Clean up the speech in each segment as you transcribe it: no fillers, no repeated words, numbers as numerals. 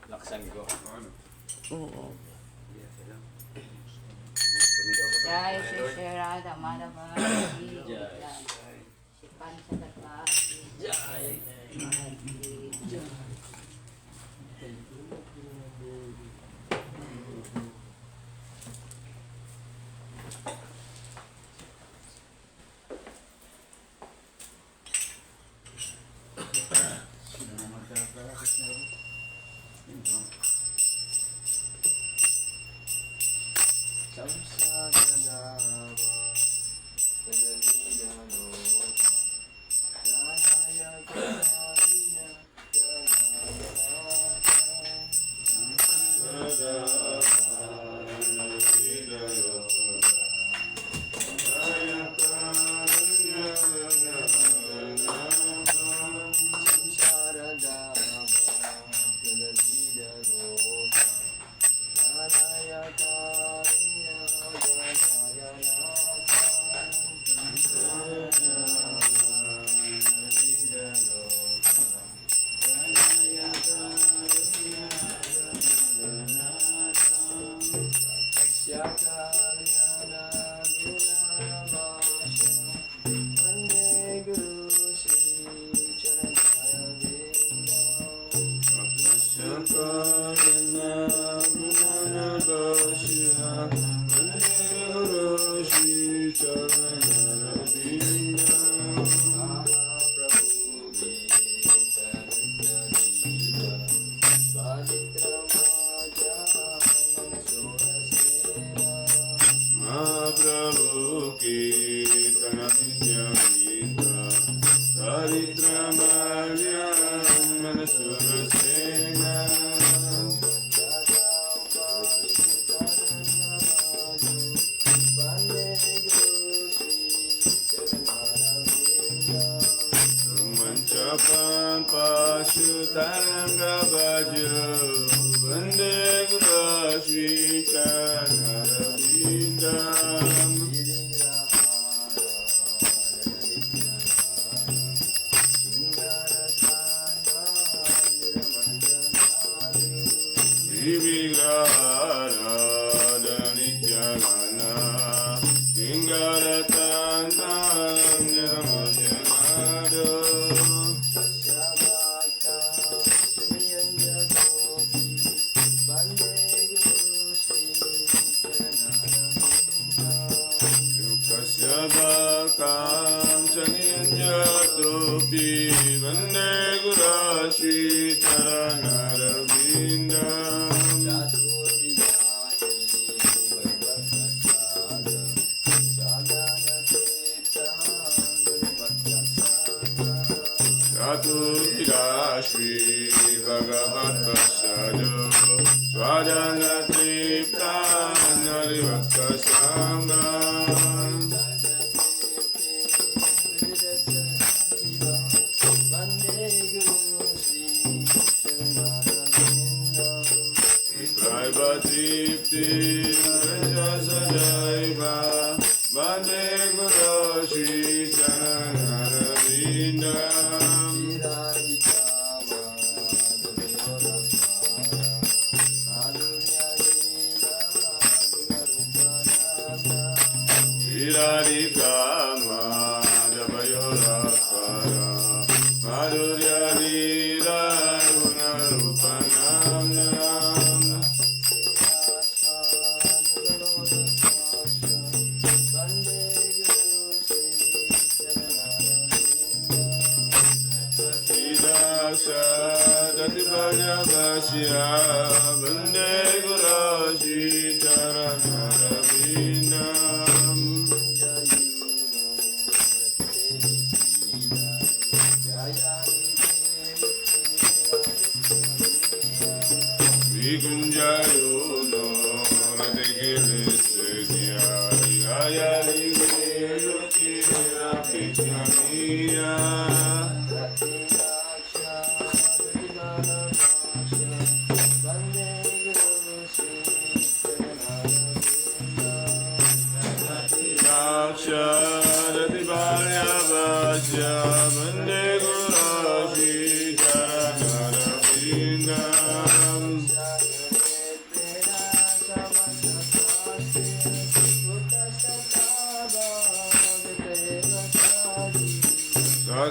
Laksan ko. Oo. Jai Shri Shri Radha Madhava Ki Jai. Shri Panchatattva Ki Jai.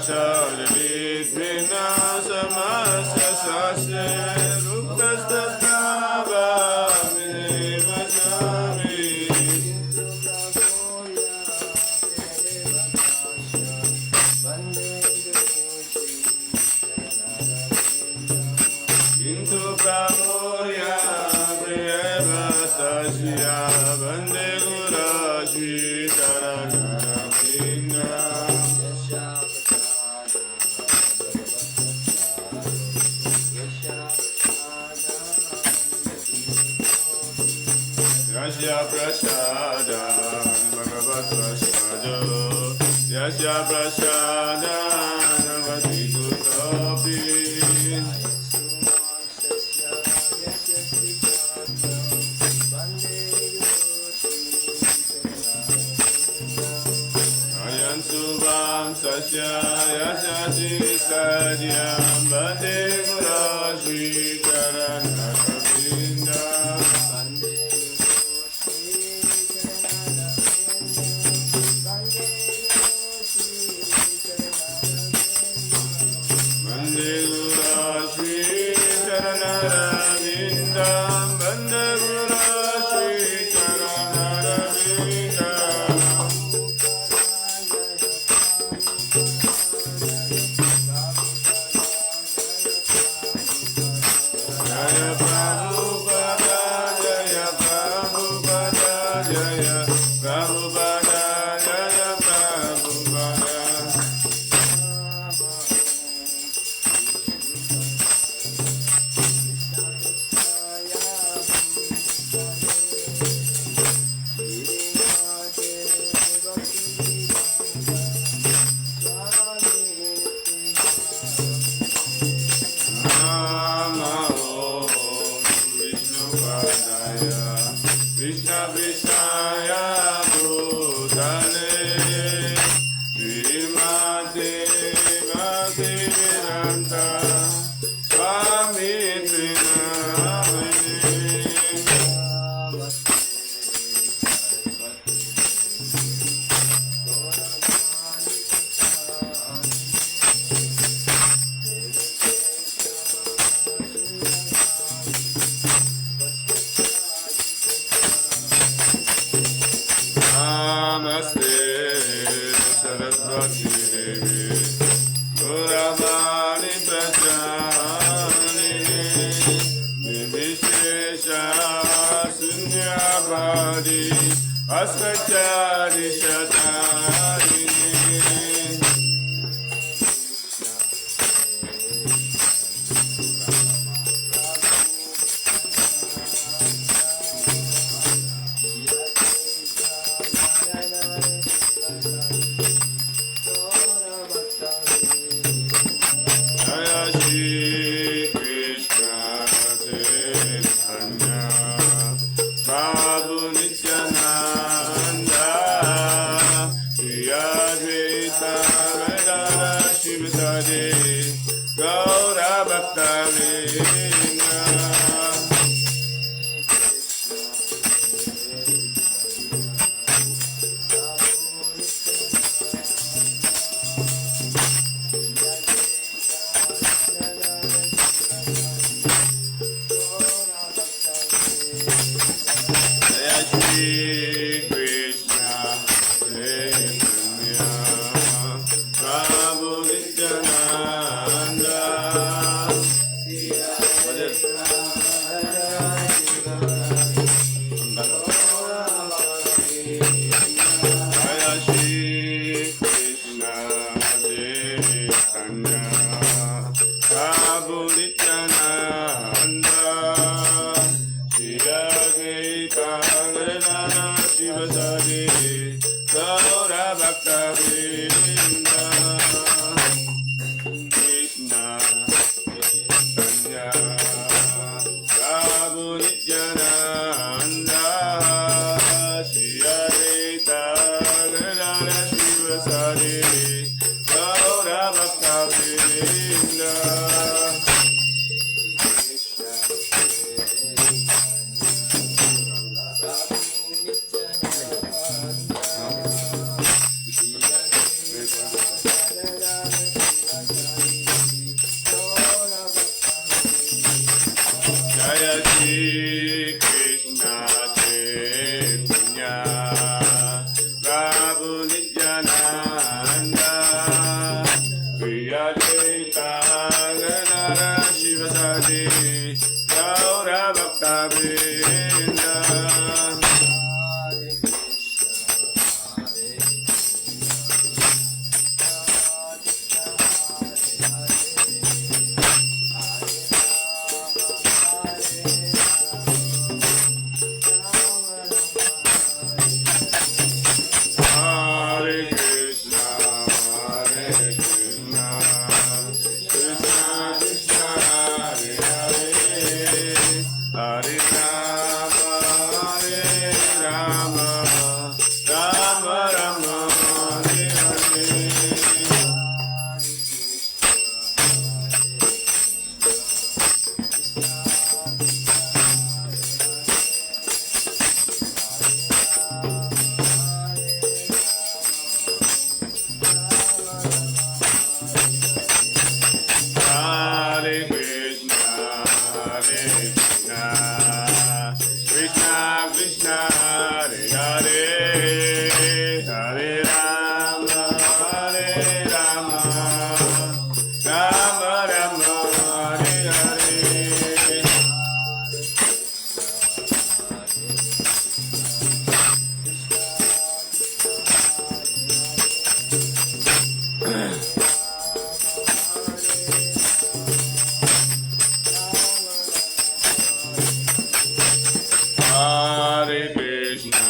Chadidvina Samasa Sase Rukastastava Vimajami Bintu Pramurya Priyeva Stasya Vande Gura Shri Charanaravinda Yasya Prasada Bhagavat Prasada Yasya Prasada Bhagavati Gutapi Ayan Subham Sasya Yasya Sadyam Bhate Gura Shri Charanaravinda Bande Gura Shri Charanaravinda Bande Gura Shri Charanaravinda Jaya Prabhupada Jaya Prabhupada Jaya Prabhupada Jaya Prabhupada Namo Vishnu Padaya Krishna Krishnaya Bhutale Srimate Bhaktivedanta Swami Trinamane Namaste Saraswati Devi Guravani Prajani Nivishesha Sunyavadi Asvachari Shatari Jaya Shri Krishna Chaitanya Prabhu Nityananda Shri Advaita Vedanta Shivasade Gaura Bhakta Vrinda Jaya Shri Krishna Chaitanya Prabhu Nityananda Jaya Shri Krishna Chaitanya Prabhu Nityananda Shri Advaita Gadadhara Shri Krishna Chaitanya Prabhu Nityananda Shri Advaita Gadadhara Shivasati Gaura Bhakta Vrinda Hare Krishna, Hare Krishna, Krishna Krishna, Hare Hare, Hare Rama, Hare Rama, Rama Rama, Hare Hare. Hare Krishna, Hare Krishna, Krishna Krishna, Hare Hare, Hare Rama, Hare Rama, Rama Rama, Hare Hare. Hare Krishna,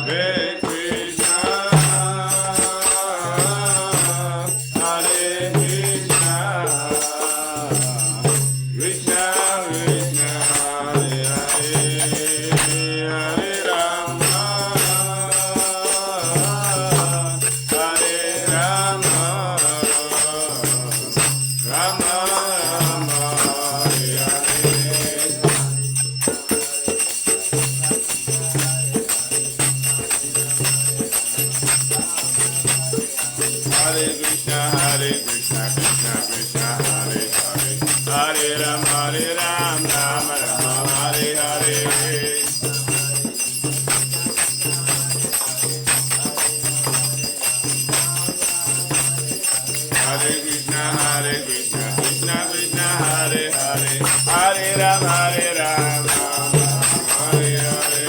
Hare Krishna, Hare Krishna, Krishna Krishna, Hare Hare, Hare Rama, Hare Rama, Rama Rama, Hare Hare. Hare Krishna, Krishna Krishna, Hare Hare, Hare Ram, Ram Ram, Hare Hare. Hare Krishna, Krishna Krishna, Hare Hare, Hare Ram, Ram Ram, Hare Hare.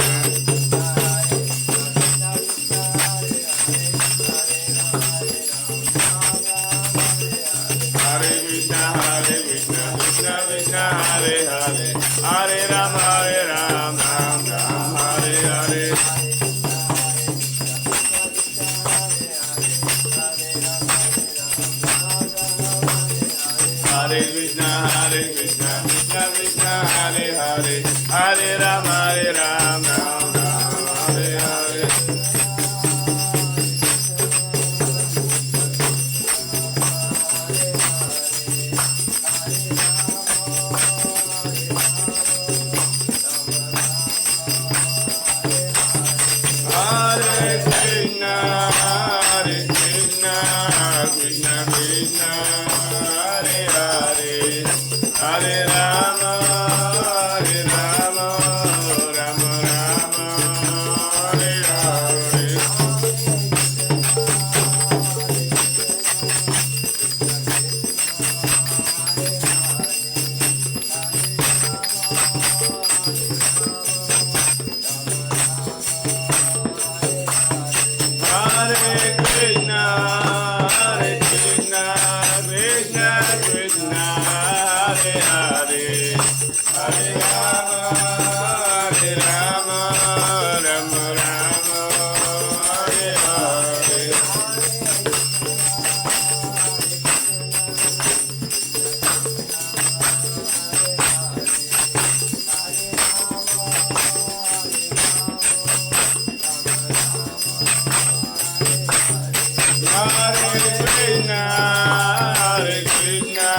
Hare Krishna, Krishna Krishna, Hare Hare, Hare Ram, Ram Ram, Hare Hare. Hare Krishna, Krishna Krishna, Hare Hare, Hare Ram, Ram Ram, Hare Hare. Hare Krishna, Krishna Krishna, Hare Hare, Hare Rama, Rama Rama, Hare Hare. Hare Krishna, Krishna Krishna, Hare Hare, Hare Rama, Rama Rama, Hare Hare. Hare Krishna, Krishna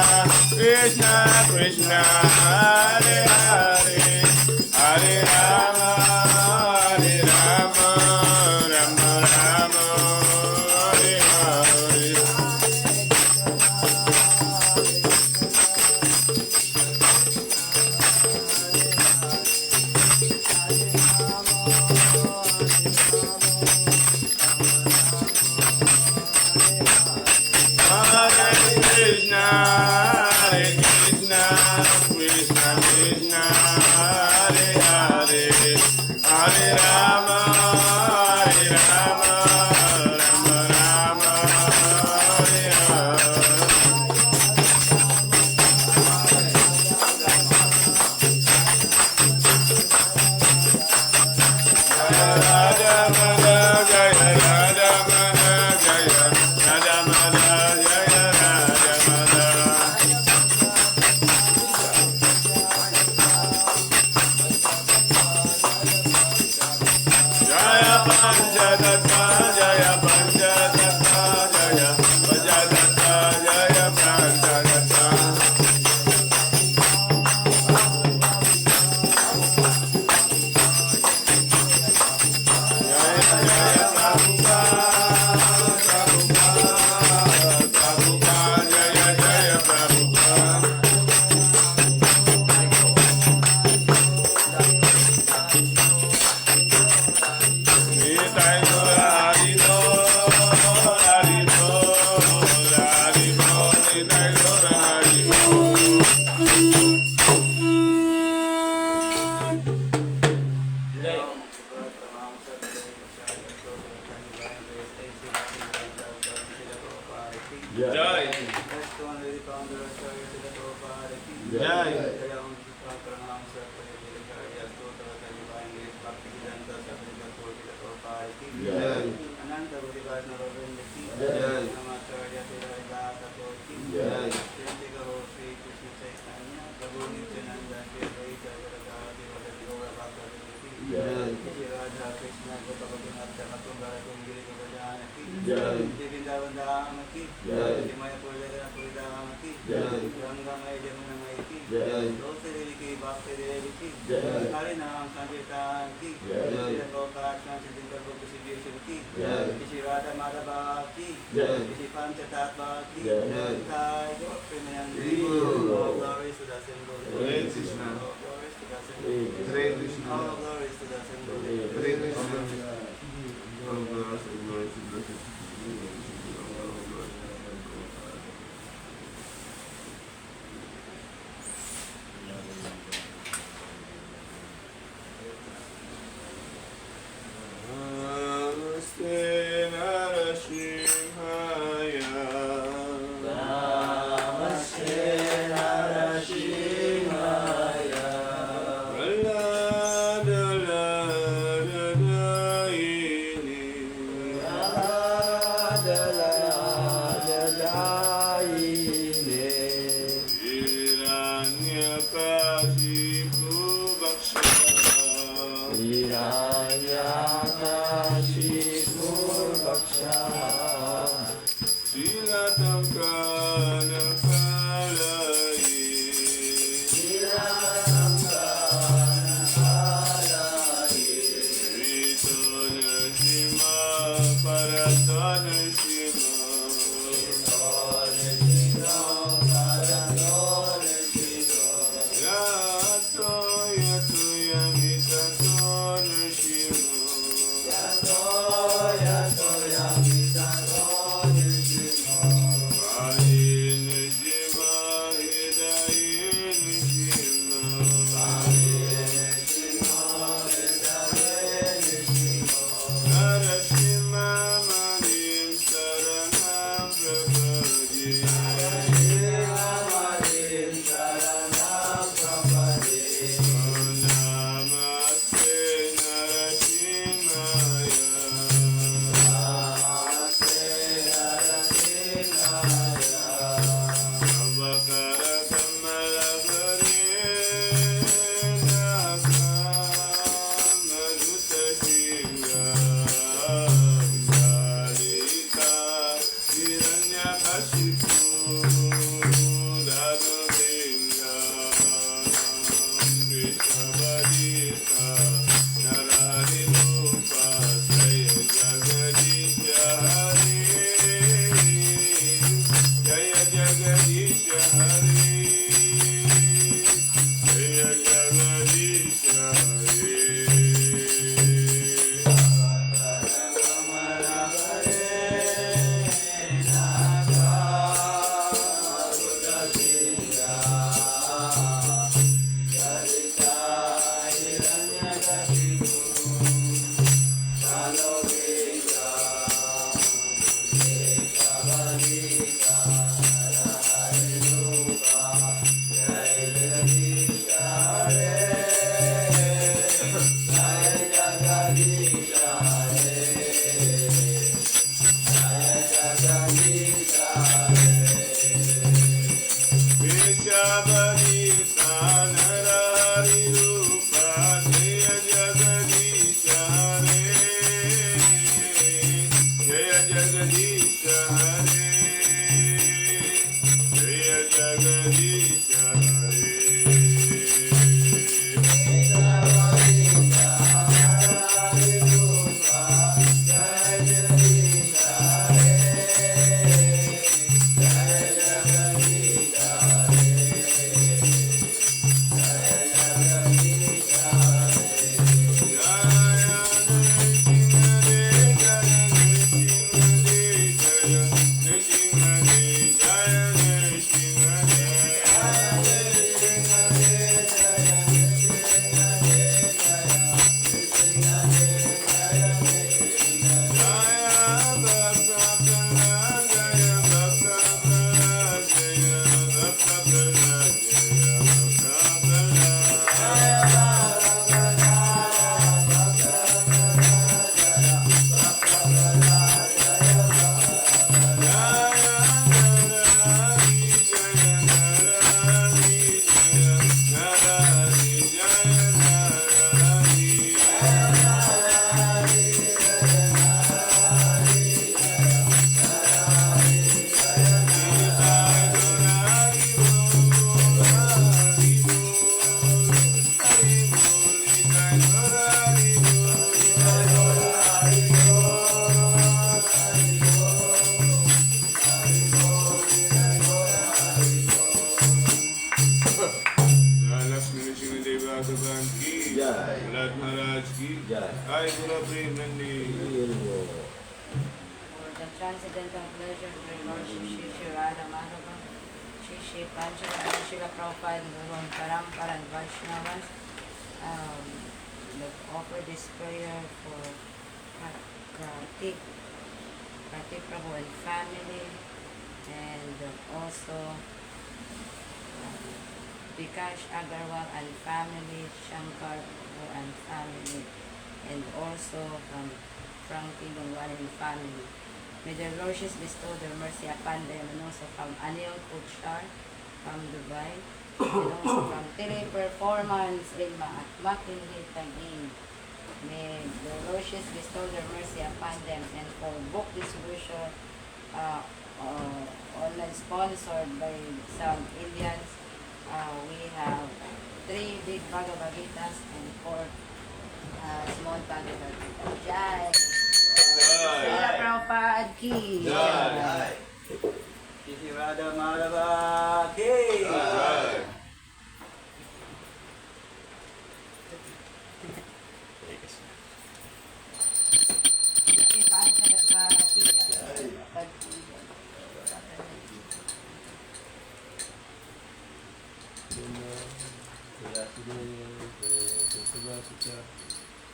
Krishna, Hare Hare, Hare Rama, Rama Rama, Hare Hare. Hare Krishna, Krishna Krishna, Hare Hare, Hare Rama, Rama Rama, Hare Hare. Radha Mada, Jaya Radha Mada, Jaya Radha Mada, Jaya Radha Mada. Jaya Panchadatta, Jaya Panchadatta, Jaya Panchadatta, Jaya Ay, Guru Premanandi. For the transcendental pleasure of the Lordship Shri Shri Radha Madhava, Shri Shri Panchakarma Srila Prabhupada, Guru and Parampara and Vaishnavas, let's offer this prayer for Kartik Prabhu and family, and also Vikash Agarwal and family, Shankar Prabhu and family, and also Frankie Dongwan and family. May their Lordships bestow their mercy upon them, and also from Anil Kuchar from Dubai, and also from Teleperformance Rima at McKinley Taguig. May the Lordships bestow their mercy upon them, and for book distribution online sponsored by some Indians, we have 3 big Bhagavad Gitas and 4 small Bhagavad Gitas. Jai! Srila Prabhupada ki! Jai! Shri Radha Madhava ki! Jai! Shri Panchadasa ki jai.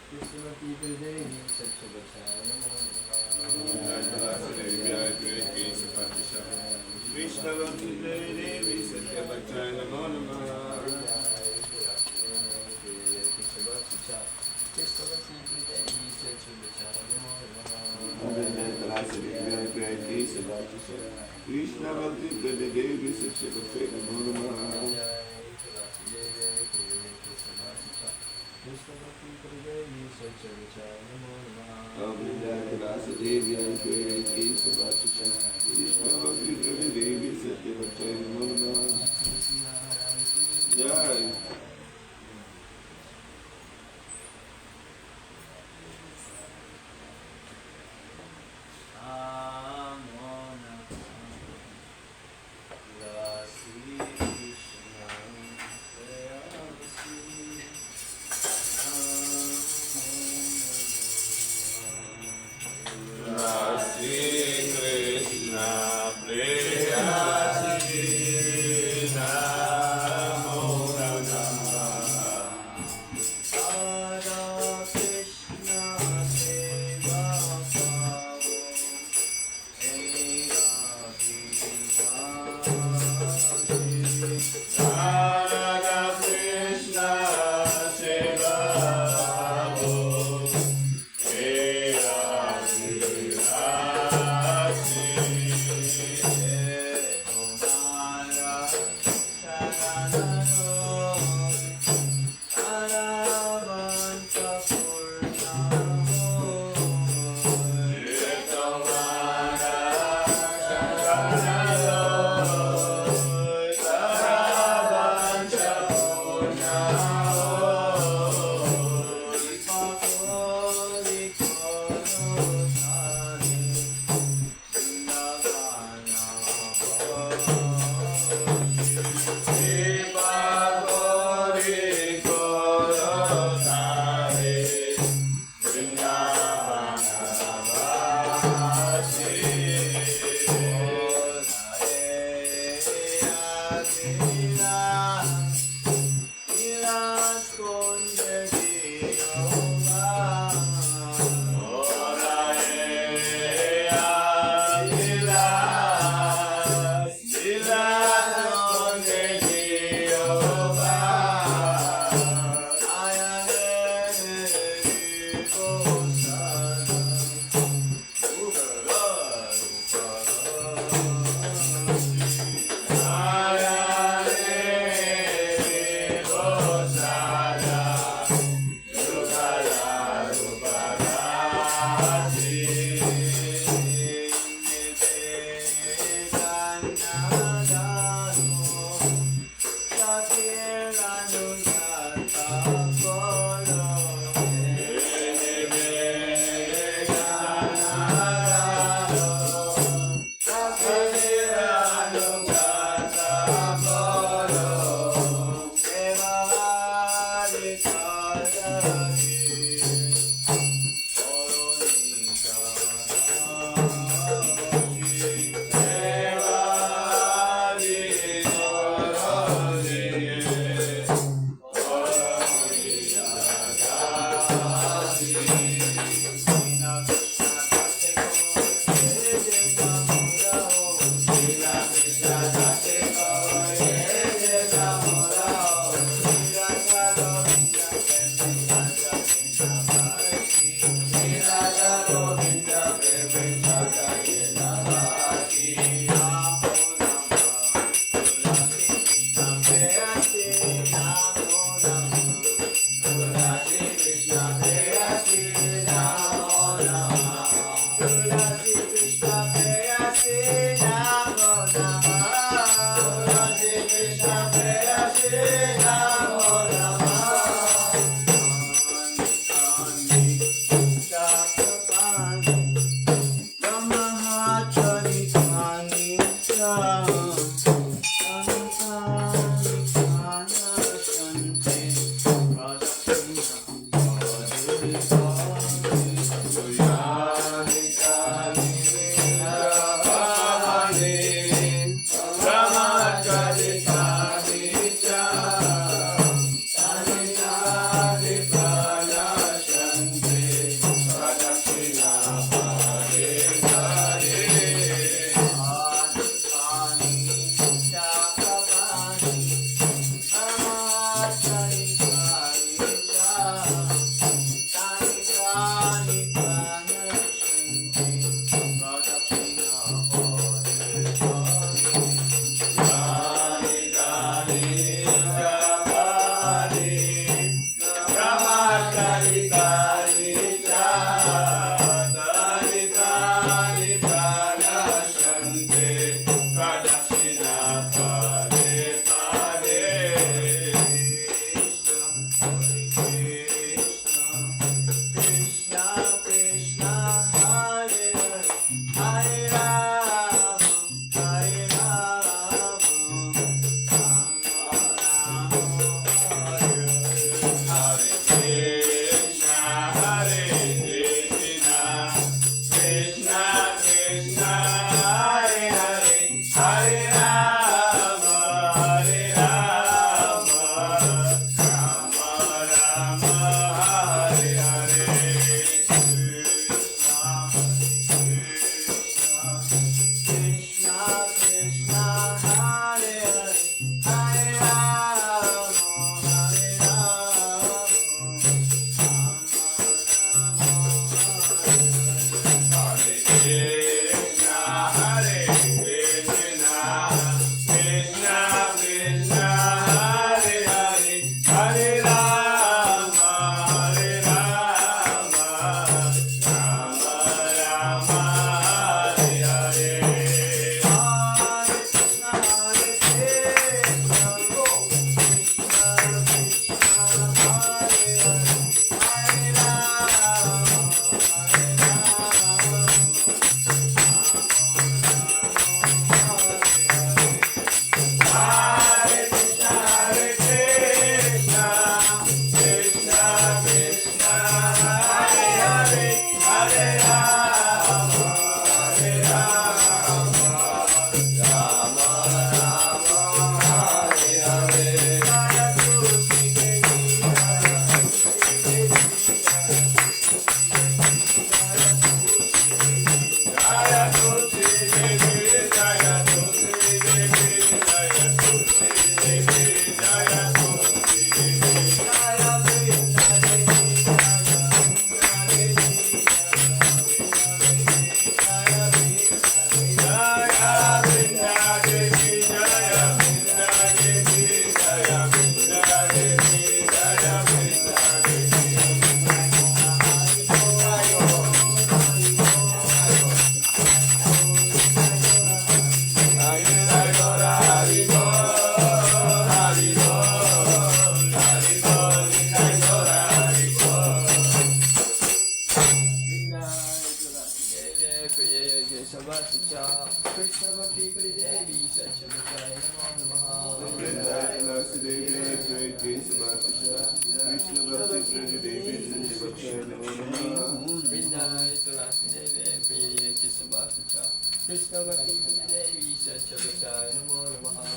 Krishna Bhakti Devi Satyabhachay Namo Namah. Krishna Bhakti Devi Satyabhachay Namo Namah. Jai.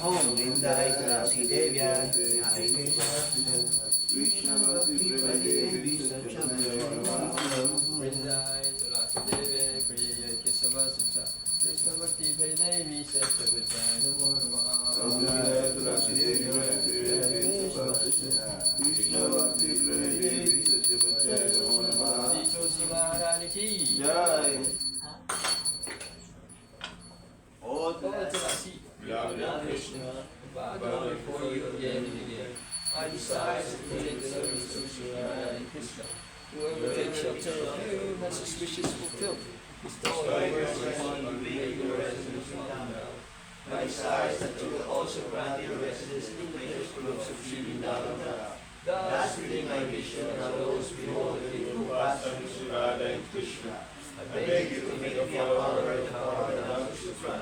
Om Vrindayi Tulasi Devya Namaste kay Devi sa sabatan mo mga Dito si Maharani Ki. Jai. Oh, Trasi. Krishna. Bow before you again and again. I desire to take the service of Sri Maharani Krishna. Whoever takes shelter of you has his wishes fulfilled. Bestow your mercy upon you, make your residence upon thou. My desire is that you will also grant your residence in the pleasure groves of Sri Vrindavan. Thus, within my vision, as those behold the true passion of Sri Radha and Krishna, I beg you to make me a follower of the power of the Sutra.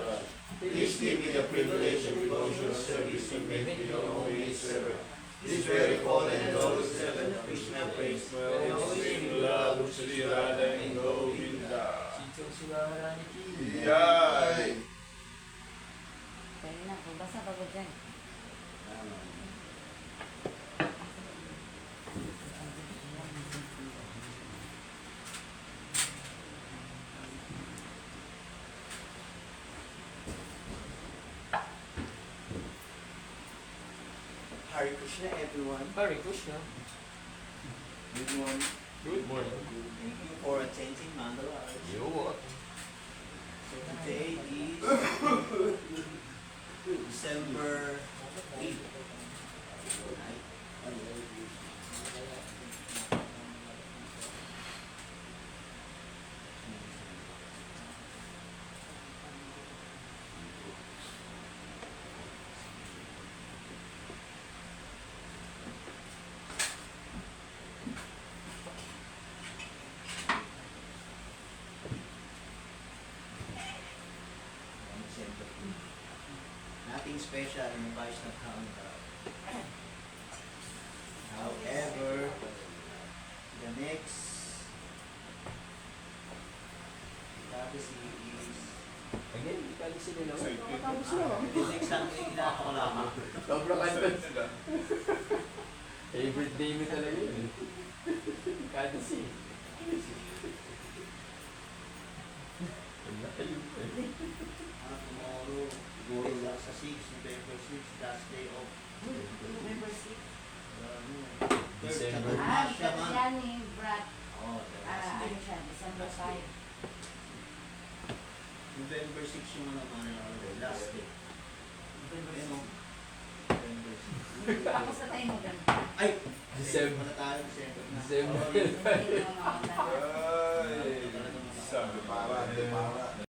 Please give me the privilege of devotional service and make me your holy servant. This very fallen and lowly servant of Krishna praise, may always in love of Sri Radha and Govinda. Sito si Maharani Ki. Jai. Kaya na, basa pa ko dyan. Hare Krishna, everyone. Hare Krishna. Good morning. Good morning. Thank you for attending Mandala. You what? So today is December 8th. Nothing special in the Vaishnav calendar. However, the next prophecy is Again, kali sila lang. the next time na ko lang. Sobrang kanta sila. Favorite day mo talaga yun. Kada si. Tomorrow, siguro lang sa 6, November 6, last day of November 6. December. Yan ni Brad. Oh, the last Ano day. siya, December 5. November 6 yung last day. Ayun, oh. November 6. Tapos na tayo mo dyan. Ay! December. Wala tayo, December na. December. Hindi mo makakita.